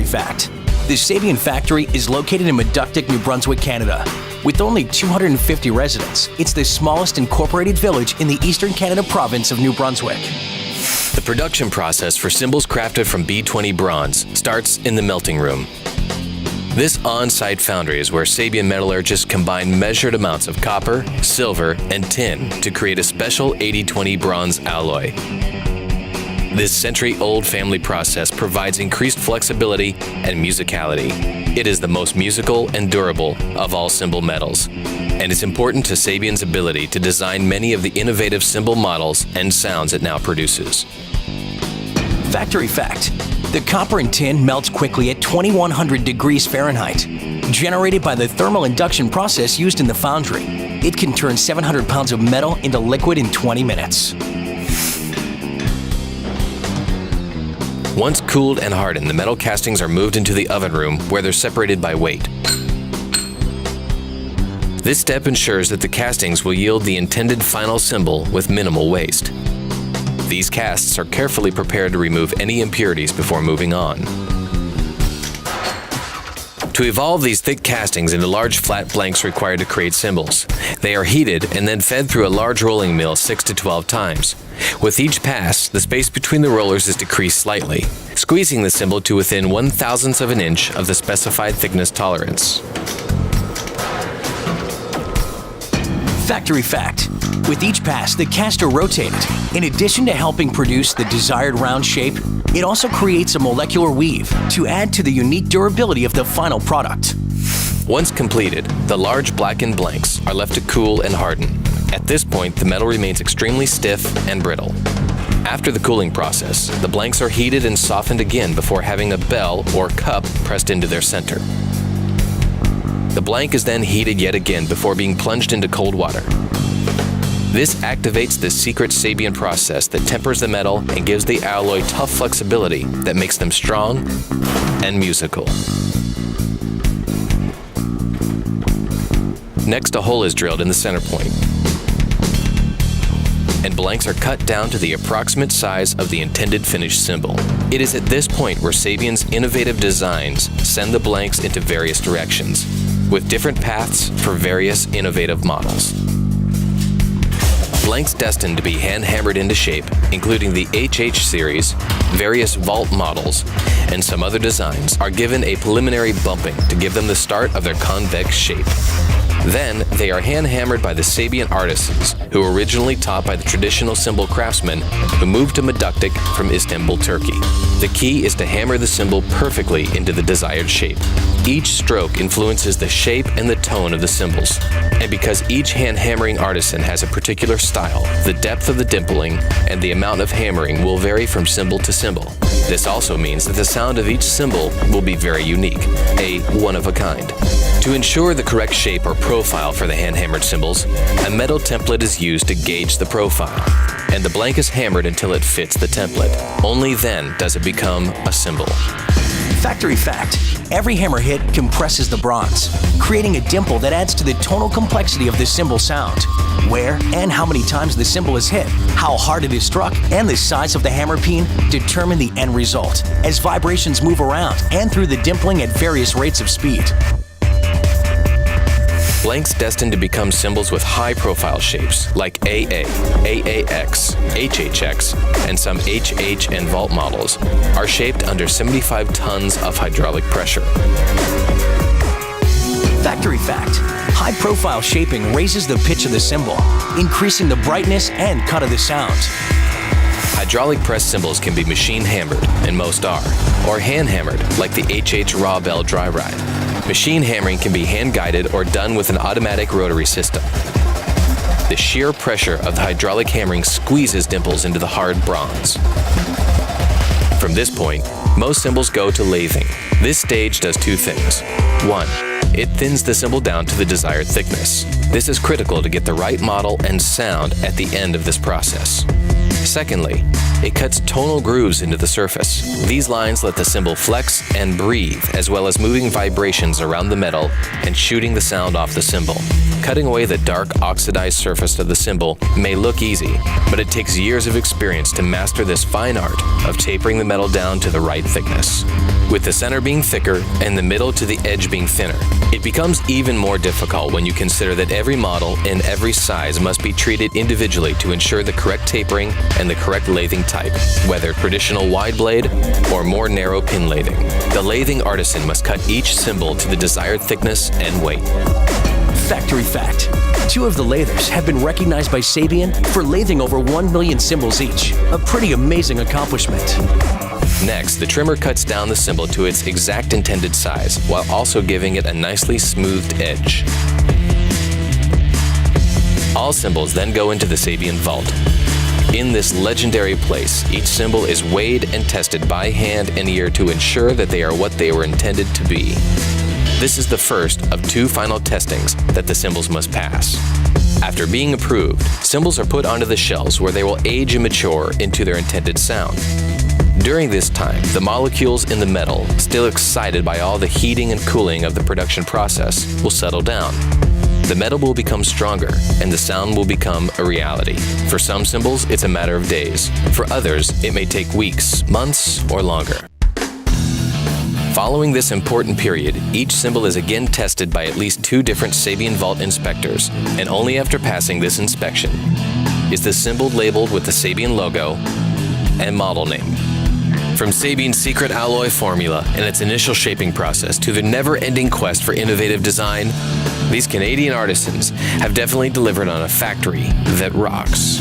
fact. The Sabian factory is located in Meductic, New Brunswick, Canada. With only 250 residents, it's the smallest incorporated village in the eastern Canada province of New Brunswick. The production process for cymbals crafted from B20 bronze starts in the melting room. This on-site foundry is where Sabian metallurgists combine measured amounts of copper, silver, and tin to create a special 80-20 bronze alloy. This century-old family process provides increased flexibility and musicality. It is the most musical and durable of all cymbal metals, and it's important to Sabian's ability to design many of the innovative cymbal models and sounds it now produces. Factory fact. The copper and tin melts quickly at 2100 degrees Fahrenheit. Generated by the thermal induction process used in the foundry, it can turn 700 pounds of metal into liquid in 20 minutes. Once cooled and hardened, the metal castings are moved into the oven room where they're separated by weight. This step ensures that the castings will yield the intended final cymbal with minimal waste. These casts are carefully prepared to remove any impurities before moving on. To evolve these thick castings into large flat blanks required to create cymbals, they are heated and then fed through a large rolling mill 6 to 12 times. With each pass, the space between the rollers is decreased slightly, squeezing the cymbal to within 1/1000th of an inch of the specified thickness tolerance. Factory fact. With each pass, the caster rotated. In addition to helping produce the desired round shape, it also creates a molecular weave to add to the unique durability of the final product. Once completed, the large blackened blanks are left to cool and harden. At this point, the metal remains extremely stiff and brittle. After the cooling process, the blanks are heated and softened again before having a bell or cup pressed into their center. The blank is then heated yet again before being plunged into cold water. This activates the secret Sabian process that tempers the metal and gives the alloy tough flexibility that makes them strong and musical. Next, a hole is drilled in the center point, and blanks are cut down to the approximate size of the intended finished cymbal. It is at this point where Sabian's innovative designs send the blanks into various directions, with different paths for various innovative models. Blanks destined to be hand-hammered into shape, including the HH series, various vault models, and some other designs, are given a preliminary bumping to give them the start of their convex shape. Then, they are hand-hammered by the Sabian artisans, who were originally taught by the traditional cymbal craftsmen who moved to Meductic from Istanbul, Turkey. The key is to hammer the cymbal perfectly into the desired shape. Each stroke influences the shape and the tone of the cymbals. And because each hand-hammering artisan has a particular style, the depth of the dimpling and the amount of hammering will vary from cymbal to cymbal. This also means that the sound of each cymbal will be very unique, a one-of-a-kind. To ensure the correct shape or profile for the hand-hammered cymbals, a metal template is used to gauge the profile, and the blank is hammered until it fits the template. Only then does it become a cymbal. Factory fact. Every hammer hit compresses the bronze, creating a dimple that adds to the tonal complexity of the cymbal sound. Where and how many times the cymbal is hit, how hard it is struck, and the size of the hammer peen determine the end result, as vibrations move around and through the dimpling at various rates of speed. Blanks destined to become cymbals with high-profile shapes like AA, AAX, HHX, and some HH and vault models are shaped under 75 tons of hydraulic pressure. Factory fact. High-profile shaping raises the pitch of the cymbal, increasing the brightness and cut of the sound. Hydraulic press cymbals can be machine-hammered, and most are, or hand-hammered like the HH Raw Bell Dry Ride. Machine hammering can be hand-guided or done with an automatic rotary system. The sheer pressure of the hydraulic hammering squeezes dimples into the hard bronze. From this point, most cymbals go to lathing. This stage does two things. One, it thins the cymbal down to the desired thickness. This is critical to get the right model and sound at the end of this process. Secondly, it cuts tonal grooves into the surface. These lines let the cymbal flex and breathe, as well as moving vibrations around the metal and shooting the sound off the cymbal. Cutting away the dark, oxidized surface of the cymbal may look easy, but it takes years of experience to master this fine art of tapering the metal down to the right thickness. With the center being thicker and the middle to the edge being thinner, it becomes even more difficult when you consider that every model in every size must be treated individually to ensure the correct tapering and the correct lathing type, whether traditional wide blade or more narrow pin lathing. The lathing artisan must cut each cymbal to the desired thickness and weight. Factory fact: 2 of the lathers have been recognized by Sabian for lathing over 1 million cymbals each. A pretty amazing accomplishment. Next, the trimmer cuts down the cymbal to its exact intended size, while also giving it a nicely smoothed edge. All cymbals then go into the Sabian vault. In this legendary place, each cymbal is weighed and tested by hand and ear to ensure that they are what they were intended to be. This is the first of 2 final testings that the cymbals must pass. After being approved, cymbals are put onto the shelves where they will age and mature into their intended sound. During this time, the molecules in the metal, still excited by all the heating and cooling of the production process, will settle down. The metal will become stronger, and the sound will become a reality. For some cymbals, it's a matter of days. For others, it may take weeks, months, or longer. Following this important period, each cymbal is again tested by at least 2 different Sabian vault inspectors, and only after passing this inspection is the cymbal labeled with the Sabian logo and model name. From Sabian's secret alloy formula and its initial shaping process to their never-ending quest for innovative design, these Canadian artisans have definitely delivered on a factory that rocks.